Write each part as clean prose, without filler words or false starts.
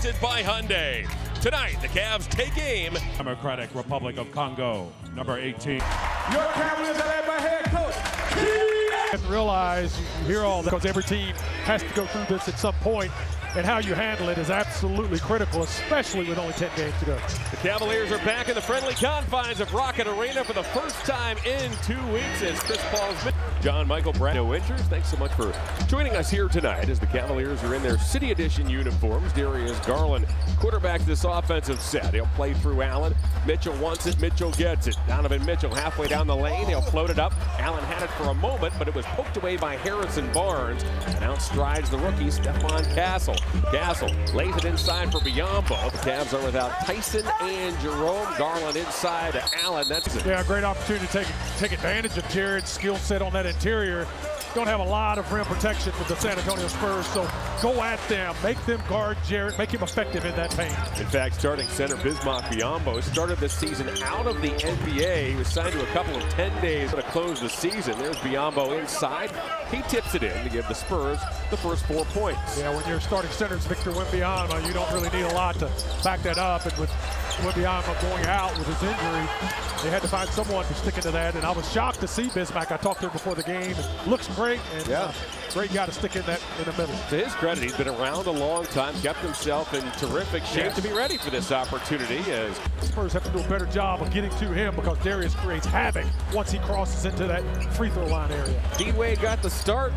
presented by Hyundai. Tonight, the Cavs take aim. Democratic Republic of Congo, number 18. Your Cavaliers are led by head coach. You have to realize, you hear all that, because every team has to go through this at some point, and how you handle it is absolutely critical, especially with only 10 games to go. The Cavaliers are back in the friendly confines of Rocket Arena for the first time in 2 weeks as Chris Paul's John Michael Brad. No injuries. Thanks so much for joining us here tonight as the Cavaliers are in their City Edition uniforms. Darius Garland quarterbacks this offensive set. He'll play through Allen. Mitchell wants it. Mitchell gets it. Donovan Mitchell halfway down the lane. He'll float it up. Allen had it for a moment, but it was poked away by Harrison Barnes. And outstrides the rookie, Stephon Castle. Castle lays it inside for Biyombo. The Cavs are without Tyson and Jerome. Garland inside to Allen. That's it. Yeah, a great opportunity to take advantage of Jared's skill set on that interior. Don't have a lot of rim protection with the San Antonio Spurs, so go at them. Make them guard Jared. Make him effective in that paint. In fact, starting center Bismack Biyombo started this season out of the NBA. He was signed to a couple of 10 days to close the season. There's Biyombo inside. He tips it in to give the Spurs the first 4 points. Yeah, when your starting center is Victor Wembanyama, you don't really need a lot to back that up. And with Wembanyama going out with his injury, they had to find someone to stick into that. And I was shocked to see Bismack. I talked to him before the game. Looks great, and great guy to stick in that in the middle. To his credit, he's been around a long time, kept himself in terrific shape to be ready for this opportunity. As Spurs have to do a better job of getting to him because Darius creates havoc once he crosses into that free throw line area. D-Wade got the start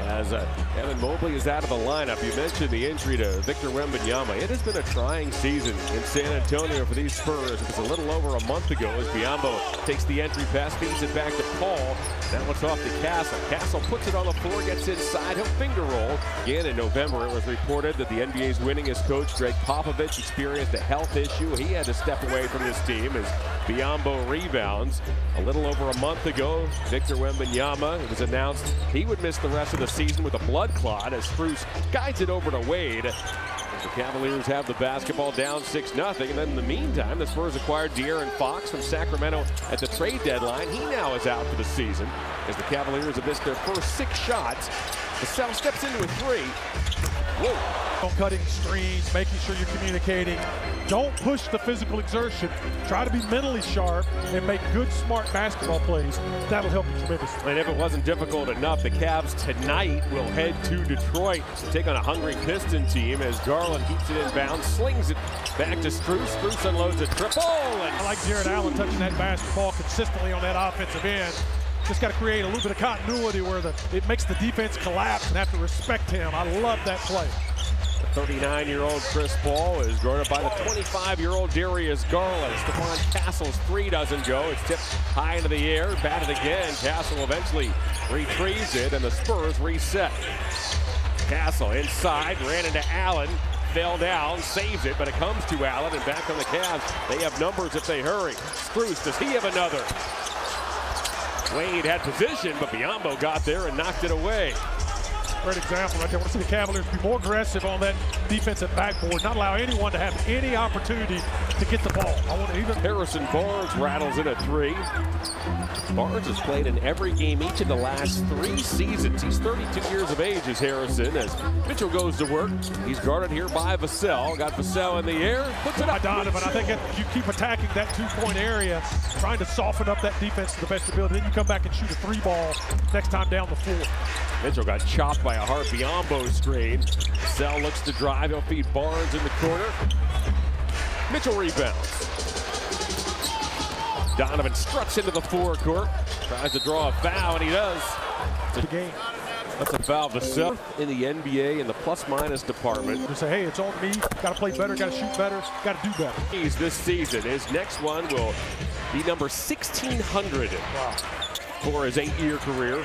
as Evan Mobley is out of the lineup. You mentioned the injury to Victor Wembanyama. It has been a trying season in San Antonio for these Spurs. It was a little over a month ago as Biyombo takes the entry pass, feeds it back to Paul. That one's off to Castle. Castle puts it on the floor, gets inside. He'll finger roll. Again, in November, it was reported that the NBA's winningest coach, Greg Popovich, experienced a health issue. He had to step away from this team as Biyombo rebounds. A little over a month ago, Victor Wembanyama, it was announced he would miss the rest of the season with a blood clot as Spruce guides it over to Wade. The Cavaliers have the basketball down 6-0. And then in the meantime, the Spurs acquired De'Aaron Fox from Sacramento at the trade deadline. He now is out for the season as the Cavaliers have missed their first 6 shots. Vassell steps into a 3. Whoa. Cutting screens, making sure you're communicating. Don't push the physical exertion. Try to be mentally sharp and make good, smart basketball plays. That'll help you tremendously. And if it wasn't difficult enough, the Cavs tonight will head to Detroit to take on a hungry Piston team as Garland keeps it inbound, slings it back to Spruce. Spruce unloads a triple. I like Jared Allen touching that basketball consistently on that offensive end. Just got to create a little bit of continuity where it makes the defense collapse and have to respect him. I love that play. The 39-year-old Chris Paul is guarded by the 25-year-old Darius Garland. Stephon Castle's 3 doesn't go. It's tipped high into the air, batted again. Castle eventually retrieves it, and the Spurs reset. Castle inside, ran into Allen, fell down, saves it, but it comes to Allen, and back on the Cavs. They have numbers if they hurry. Spruce, does he have another? Wade had position, but Biyombo got there and knocked it away. Great example right there. I want to see the Cavaliers be more aggressive on that defensive backboard, not allow anyone to have any opportunity to get the ball. I want to even Harrison Barnes rattles in a 3. Barnes has played in every game each of the last 3 seasons. He's 32 years of age as Harrison as Mitchell goes to work. He's guarded here by Vassell. Got Vassell in the air, puts it up. Donovan, I think if you keep attacking that 2-point area, trying to soften up that defense to the best ability, then you come back and shoot a 3 ball next time down the floor. Mitchell got chopped by a hard Biyombo screen. Vassell looks to drive. He'll feed Barnes in the corner. Mitchell rebounds. Donovan struts into the forecourt. Tries to draw a foul, and he does. The game. That's a foul. Vassell in the NBA in the plus-minus department. You say, hey, it's on me. Got to play better. Got to shoot better. Got to do better. He's this season. His next one will be number 1,600 for his 8-year career.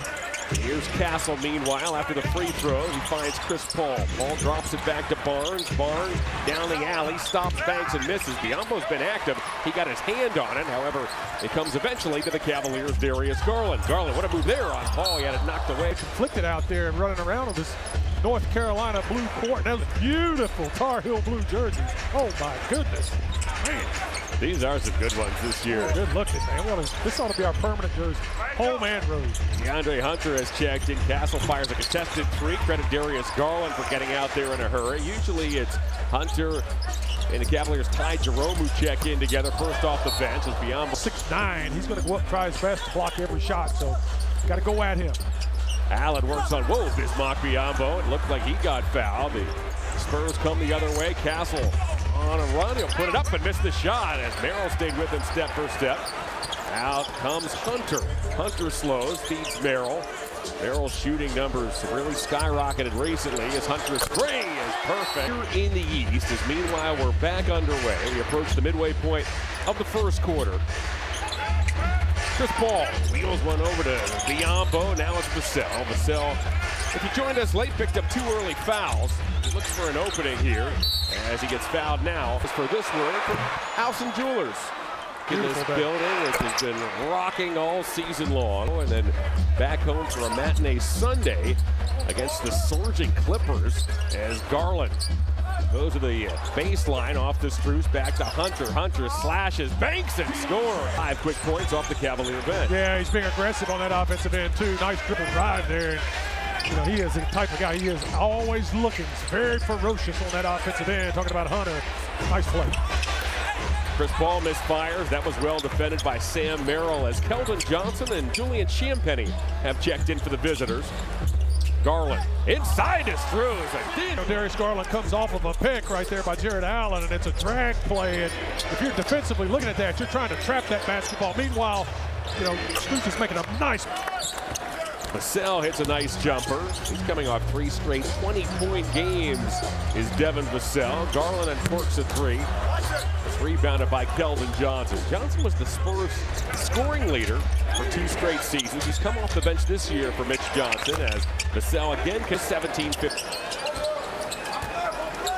Here's Castle, meanwhile, after the free throw. He finds Chris Paul. Paul drops it back to Barnes. Barnes down the alley, stops Banks and misses. Biyombo's been active. He got his hand on it. However, it comes eventually to the Cavaliers' Darius Garland. Garland, what a move there on Paul. He had it knocked away. Conflicted out there and running around on this North Carolina blue court. That was beautiful Tar Heel blue jerseys. Oh, my goodness. Man, These are some good ones this year. good looking, man. This ought to be our permanent jersey. Home and road. DeAndre Hunter has checked in. Castle fires a contested three. Credit Darius Garland for getting out there in a hurry. Usually it's Hunter and the Cavaliers tied Jerome who check in together first off the bench as Biombo. 6'9", he's going to go up and try his best to block every shot, so got to go at him. Allen works on, Bismarck Biombo. It looked like he got fouled. The Spurs come the other way. Castle on a run. He'll put it up and miss the shot as Merrill stayed with him step for step. Out comes Hunter. Hunter slows, feeds Merrill. Merrill's shooting numbers really skyrocketed recently as Hunter's three is perfect. Here in the East as meanwhile we're back underway. We approach the midway point of the first quarter. Chris Paul wheels one over to Biombo. Now it's Vassell. Vassell, if you joined us late, picked up 2 early fouls. He looks for an opening here as he gets fouled now. As for this word from House and Jewelers in this building, which has been rocking all season long. And then back home for a matinee Sunday against the surging Clippers as Garland goes to the baseline off the Spurs, back to Hunter. Hunter slashes, banks, and scores. 5 quick points off the Cavalier bench. Yeah, he's being aggressive on that offensive end, too. Nice dribble drive there. You know, he is the type of guy, he is always looking. He's very ferocious on that offensive end. Talking about Hunter, nice play. Chris Paul misfires. That was well defended by Sam Merrill as Keldon Johnson and Julian Champagnie have checked in for the visitors. Garland inside is through. Darius Garland comes off of a pick right there by Jared Allen, and it's a drag play. And if you're defensively looking at that, you're trying to trap that basketball. Meanwhile, you know, Spurs is making a nice. Vassell hits a nice jumper. He's coming off 3 straight 20-point games is Devin Vassell. Garland uncorks a 3. It's rebounded by Keldon Johnson. Johnson was the Spurs scoring leader for 2 straight seasons. He's come off the bench this year for Mitch Johnson as Vassell again can 17-15.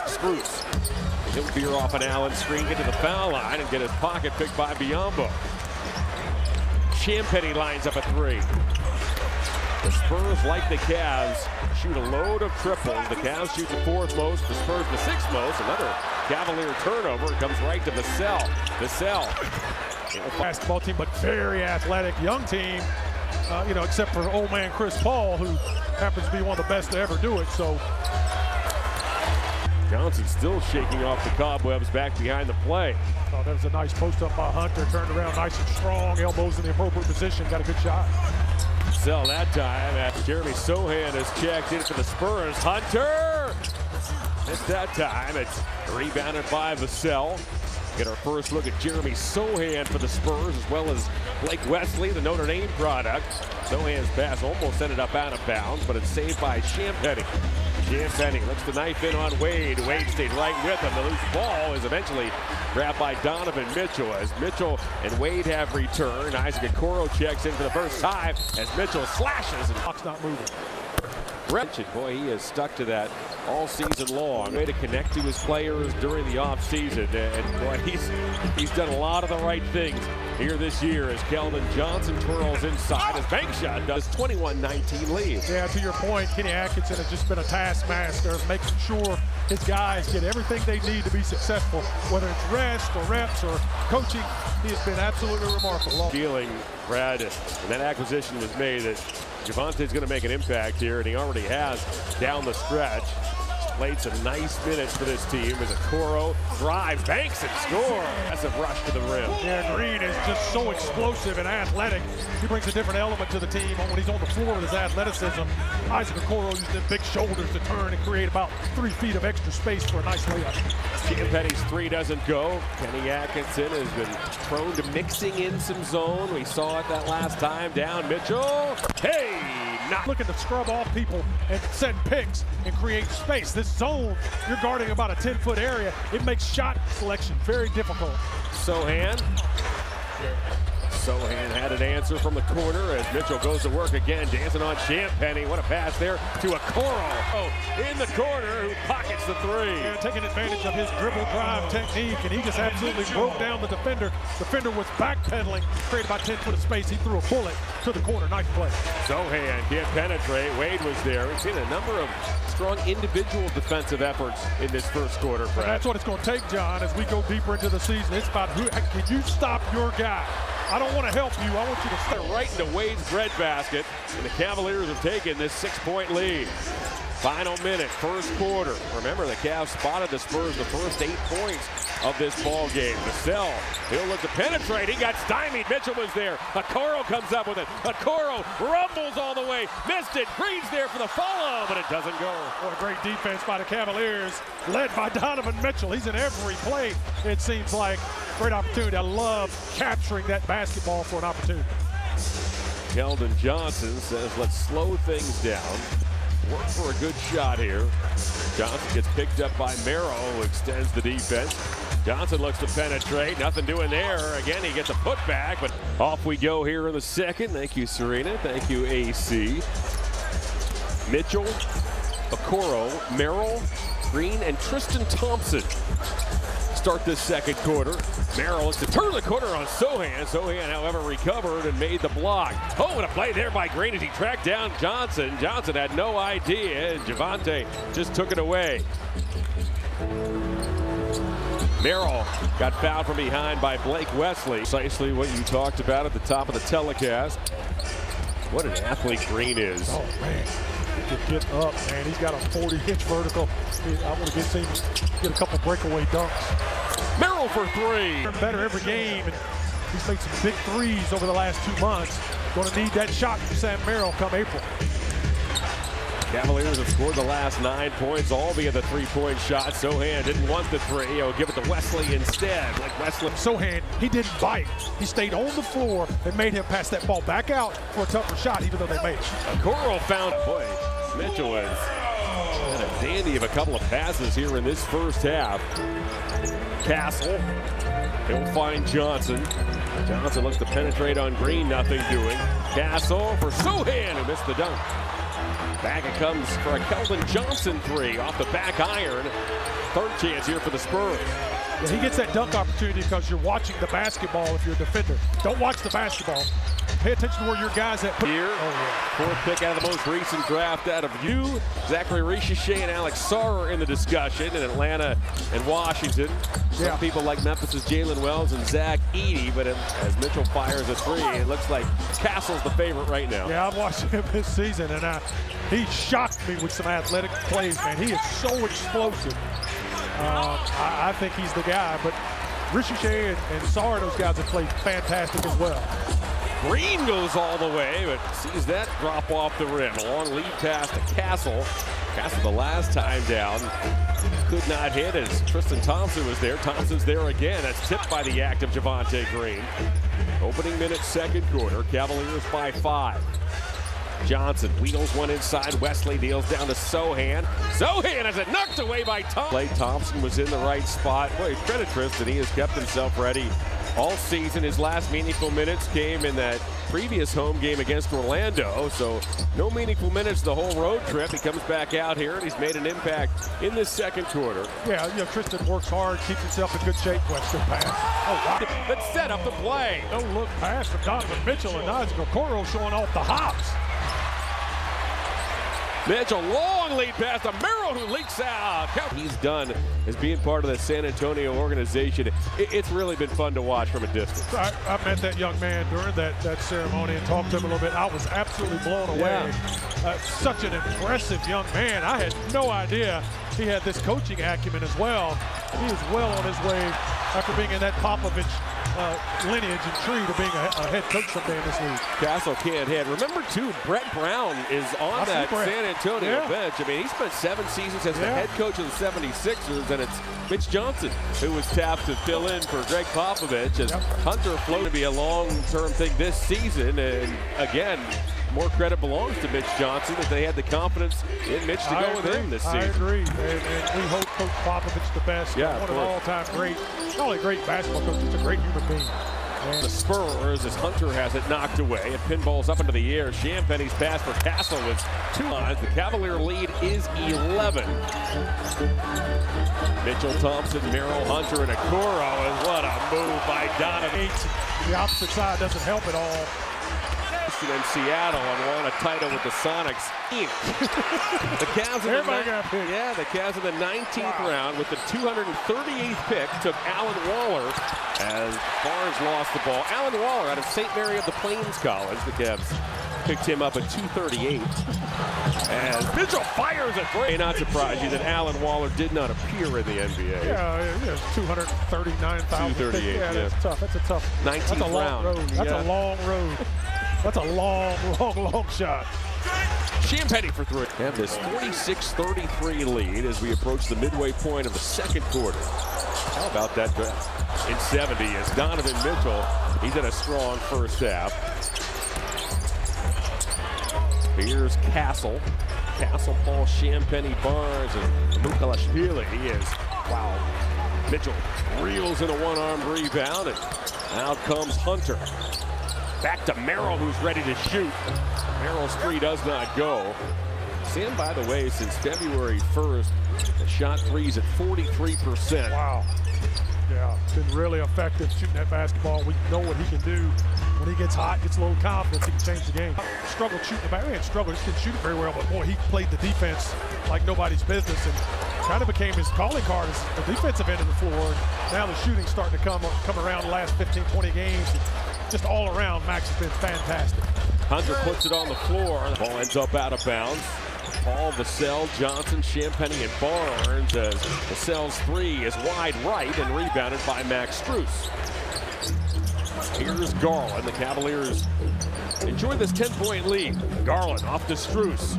Spruce. He'll veer off an Allen screen, get to the foul line, and get his pocket picked by Biombo. Champagnie lines up a 3. The Spurs, like the Cavs, shoot a load of triples. The Cavs shoot the 4th most, the Spurs the 6th most. Another Cavalier turnover. It comes right to Vassell. Vassell. Basketball team, but very athletic, young team, you know, except for old man Chris Paul, who happens to be one of the best to ever do it. So Johnson still shaking off the cobwebs back behind the play. Oh, that was a nice post up by Hunter, turned around nice and strong, elbows in the appropriate position, got a good shot. Vassell that time as Jeremy Sohan has checked in for the Spurs. Hunter missed that time. It's rebounded by Vassell. Get our first look at Jeremy Sohan for the Spurs, as well as Blake Wesley, the Notre Dame product. Sohan's pass almost ended up out of bounds, but it's saved by Champagnie. Champagnie looks the knife in on Wade. Wade stayed right with him. The loose ball is eventually grabbed by Donovan Mitchell as Mitchell and Wade have returned. Isaac Okoro checks in for the first time as Mitchell slashes and Clock's not moving. Boy, he has stuck to that all season long. Way to connect to his players during the offseason. And boy, he's done a lot of the right things here this year as Keldon Johnson twirls inside as bank shot does 21-19 lead. Yeah, to your point, Kenny Atkinson has just been a taskmaster of making sure his guys get everything they need to be successful, whether it's rest or reps or coaching. He has been absolutely remarkable. Feeling, Brad, when that acquisition was made that Javonte's going to make an impact here, and he already has down the stretch. Played some nice minutes for this team as Okoro drives, banks, and scores. That's a rush to the rim. Yeah, Green is just so explosive and athletic. He brings a different element to the team when he's on the floor with his athleticism. Isaac Okoro uses the big shoulders to turn and create about 3 feet of extra space for a nice layup. Champagnie's 3 doesn't go. Kenny Atkinson has been prone to mixing in some zone. We saw it that last time. Down Mitchell. Hey! Not looking to scrub off people and set picks and create space. This zone, you're guarding about a 10-foot area. It makes shot selection very difficult. Sohan. Sohan had an answer from the corner as Mitchell goes to work again, dancing on Champagny. What a pass there to Okoro in the corner, who pockets the three. Yeah, taking advantage of his dribble drive technique, and he just absolutely broke down the defender. Defender was backpedaling, created about 10 foot of space. He threw a bullet to the corner. Nice play. Sohan can't penetrate. Wade was there. We've seen a number of strong individual defensive efforts in this first quarter. And that's what it's going to take, John, as we go deeper into the season. It's about who can you stop your guy. I don't want to help you. I want you to stay right into Wade's breadbasket, and the Cavaliers have taken this 6-point lead. Final minute, first quarter. Remember, the Cavs spotted the Spurs the first 8 points of this ball game. Vassell, he'll look to penetrate. He got stymied. Mitchell was there. Okoro comes up with it. Okoro rumbles all the way. Missed it. Green's there for the follow, but it doesn't go. What a great defense by the Cavaliers, led by Donovan Mitchell. He's in every play, it seems like. Great opportunity. I love capturing that basketball for an opportunity. Keldon Johnson says, let's slow things down. Work for a good shot here. Johnson gets picked up by Merrill, who extends the defense. Johnson looks to penetrate. Nothing doing there. Again, he gets a putback, but off we go here in the second. Thank you, Serena. Thank you, AC. Mitchell, Okoro, Merrill, Green, and Tristan Thompson start this second quarter. Merrill is to turn the corner on Sohan. Sohan, however, recovered and made the block. Oh, and a play there by Green as he tracked down Johnson. Johnson had no idea, and Javante just took it away. Merrill got fouled from behind by Blake Wesley. Precisely what you talked about at the top of the telecast. What an athlete Green is. Oh, man. He can get up, man. He's got a 40-inch vertical. I want to get a couple breakaway dunks. Merrill for three. Better every game, and he's made some big threes over the last 2 months. Going to need that shot from Sam Merrill come April. Cavaliers have scored the last 9 points, all via the three-point shot. Sohan didn't want the three. He'll give it to Wesley instead. Like Wesley. Sohan, he didn't bite. He stayed on the floor and made him pass that ball back out for a tougher shot, even though they made it. Okoro found a play. Mitchell has had a dandy of a couple of passes here in this first half. Castle, he'll find Johnson. Johnson looks to penetrate on Green, nothing doing. Castle for Sohan, who missed the dunk. Back it comes for a Keldon Johnson three off the back iron. Third chance here for the Spurs. Yeah, he gets that dunk opportunity because you're watching the basketball if you're a defender. Don't watch the basketball. Pay attention to where your guys at. Here, fourth pick out of the most recent draft out of you. Zachary Richichet and Alex Sarr in the discussion in Atlanta and Washington. Some people like Memphis' Jalen Wells and Zach Edey, but as Mitchell fires a three, it looks like Castle's the favorite right now. Yeah, I've watched him this season, and he shocked me with some athletic plays, man. He is so explosive. I think he's the guy, but Richichet and Sarr, those guys have played fantastic as well. Green goes all the way, but sees that drop off the rim. A long lead pass to Castle. Castle the last time down. Could not hit as Tristan Thompson was there. Thompson's there again. That's tipped by the active Javante Green. Opening minute, second quarter. Cavaliers by 5. Johnson wheels one inside. Wesley deals down to Sohan. Sohan has it knocked away by Thompson. Clay Thompson was in the right spot. Boy, credit Tristan. He has kept himself ready all season. His last meaningful minutes came in that previous home game against Orlando. So no meaningful minutes the whole road trip. He comes back out here and he's made an impact in this second quarter. Yeah, you know, Tristan works hard, keeps himself in good shape. Western pass. Oh, wow. Let's set up the play. No look pass from Donovan Mitchell, and now Okoro showing off the hops. Mitchell, long lead pass to Merrill, who leaks out. He's done as being part of the San Antonio organization. It's really been fun to watch from a distance. I met that young man during that ceremony and talked to him a little bit. I was absolutely blown away. Such an impressive young man. I had no idea he had this coaching acumen as well. He is well on his way after being in that Popovich lineage and tree to being a head coach someday in this league. Castle can't hit. Remember, too, Brett Brown is on that San Antonio bench. I mean, he spent 7 seasons as the head coach of the 76ers, and it's Mitch Johnson who was tapped to fill in for Greg Popovich as Hunter floated to be a long-term thing this season. And again, more credit belongs to Mitch Johnson that they had the confidence in Mitch to go with him this season. I agree, and we hope Coach Popovich the best. Yeah, one of all-time great, not only great basketball coach, he's a great human being. The Spurs, as Hunter has it knocked away. It pinballs up into the air. Champagne's pass for Castle was 2 lines. The Cavalier lead is 11. Mitchell, Thompson, Merrill, Hunter, and Okoro. And what a move by Donovan. The opposite side doesn't help at all. In Seattle and won a title with the Sonics. The Cavs in the Cavs in the 19th round with the 238th pick took Alan Waller as Barnes lost the ball. Alan Waller out of St. Mary of the Plains College. The Cavs picked him up at 238. And Mitchell fires a great. May not surprise you that Alan Waller did not appear in the NBA. Yeah, 239,000. 238. Yeah, that's tough. That's a tough. 19th round. That's a long road. That's a long shot. Champagny for 3. Have this 46-33 lead as we approach the midway point of the second quarter. How about that in 70 as Donovan Mitchell, he's had a strong first half. Here's Castle, Paul, Champagny, Barnes, and Mukalashvili. He is, wow. Mitchell reels in a one-armed rebound, and out comes Hunter. Back to Merrill, who's ready to shoot. Merrill's three does not go. Sam, by the way, since February 1st, the shot threes at 43%. Wow. Yeah, been really effective shooting that basketball. We know what he can do. When he gets hot, gets a little confidence, he can change the game. Struggled shooting the back. He didn't struggle, just didn't shoot it very well, but boy, he played the defense like nobody's business and kind of became his calling card as the defensive end of the floor. And now the shooting's starting to come around the last 15, 20 games. Just all around, Max has been fantastic. Hunter puts it on the floor. The ball ends up out of bounds. Paul, Vassell, Johnson, Champagny, and Barnes as Vassell's three is wide right and rebounded by Max Strus. Here's Garland. The Cavaliers enjoy this 10-point lead. Garland off to Strus.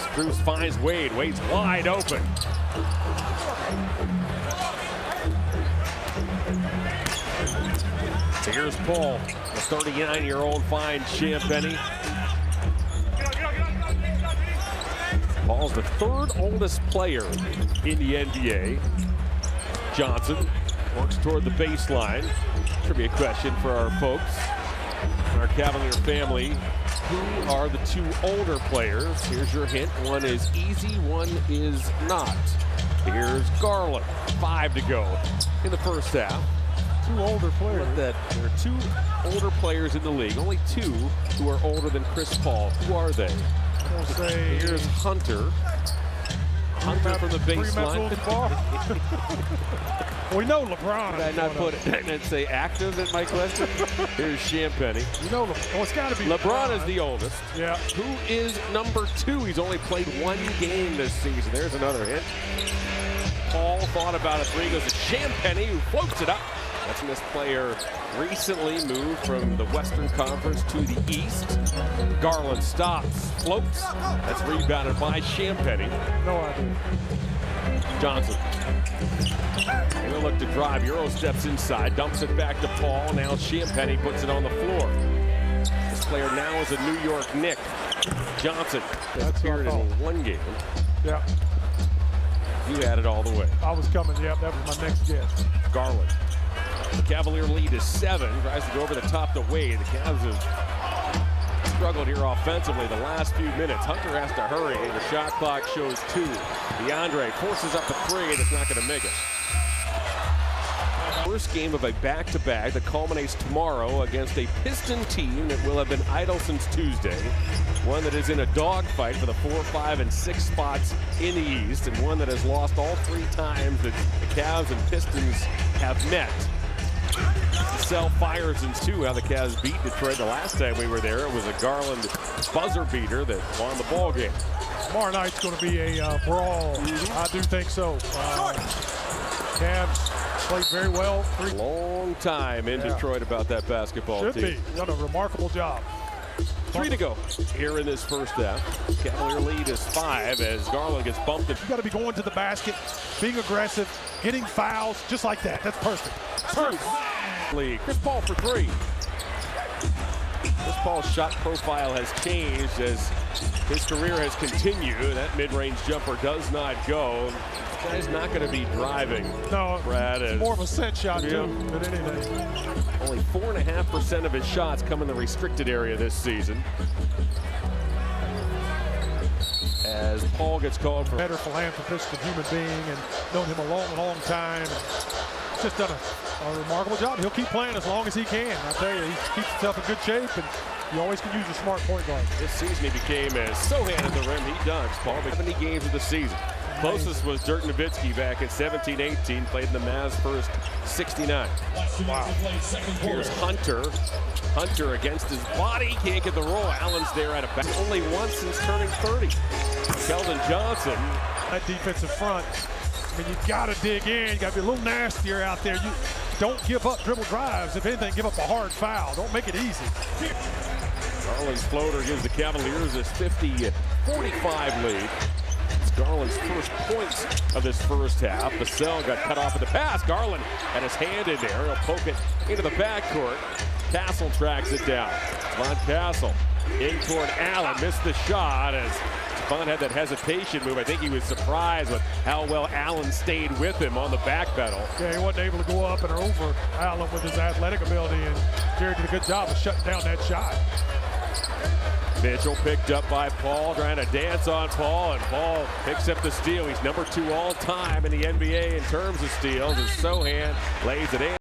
Strus finds Wade. Wade's wide open. Here's Paul. The 39-year-old finds Champagny. Paul's the third oldest player in the NBA. Johnson works toward the baseline. Trivia question for our folks, our Cavalier family. Who are the two older players? Here's your hint. One is easy, one is not. Here's Garland. 5 to go in the first half. Two older players. There are two older players in the league. Only two who are older than Chris Paul. Who are they? Here's Hunter. Hunter from the baseline. We know LeBron. Did I not put it? Did I say active in my question? Here's Champagny. You know, it's got to be LeBron is the oldest. Yeah. Who is number 2? He's only played 1 game this season. There's another hint. Paul thought about a three. Goes to Champagny, who floats it up. That's this player recently moved from the Western Conference to the East. Garland stops, floats. That's rebounded by Champagny. No idea. Johnson. He'll look to drive. Euro steps inside, dumps it back to Paul. Now Champagny puts it on the floor. This player now is a New York Knick. Johnson has appeared in 1 game. Yeah. You had it all the way. I was coming. Yep, that was my next guess. Garland. The Cavalier lead is 7. Tries to go over the top to Wade. The Cavs have struggled here offensively the last few minutes. Hunter has to hurry. The shot clock shows 2. DeAndre forces up a 3, and it's not going to make it. First game of a back-to-back that culminates tomorrow against a Piston team that will have been idle since Tuesday. One that is in a dogfight for the 4, 5, and 6 spots in the East, and one that has lost all 3 times that the Cavs and Pistons have met. Vassell fires in 2. How the Cavs beat Detroit the last time we were there. It was a Garland buzzer beater that won the ball game. Tomorrow night's going to be a brawl. I do think so. Cavs played very well. Long time in Detroit about that basketball team. Should be. Done a remarkable job. 3 to go here in this first half. Cavalier lead is 5 as Garland gets bumped. You got to be going to the basket, being aggressive, getting fouls, just like that. That's perfect. Lead. Chris Paul for 3. Chris Paul's shot profile has changed as his career has continued. That mid-range jumper does not go. Guy's not going to be driving. No, Brad it's is more of a set shot yeah. too than anything. Only 4.5% of his shots come in the restricted area this season. As Paul gets called for Better philanthropist and human being, and known him a long, long time. And just done a remarkable job. He'll keep playing as long as he can. I tell you, he keeps himself in good shape, and you always can use a smart point guard. this season. He became as Sohan at the rim. He does. Paul, 70 games of the season. Closest was Dirk Nowitzki back in 17-18. Played in the Mavs first 69. Wow. Here's Hunter. Hunter against his body. Can't get the roll. Allen's there at a back. Only once since turning 30. Keldon Johnson. That defensive front, I mean, you got to dig in. You got to be a little nastier out there. You don't give up dribble drives. If anything, give up a hard foul. Don't make it easy. Garland's floater gives the Cavaliers this 50-45 lead. It's Garland's first points of this first half. Vassell got cut off at the pass. Garland had his hand in there. He'll poke it into the backcourt. Castle tracks it down. Von Castle in toward Allen. Missed the shot as Von had that hesitation move. I think he was surprised with how well Allen stayed with him on the back pedal. Yeah, he wasn't able to go up and over Allen with his athletic ability, and Jerry did a good job of shutting down that shot. Mitchell picked up by Paul, trying to dance on Paul, and Paul picks up the steal. He's number 2 all time in the NBA in terms of steals, as Sohan lays it in.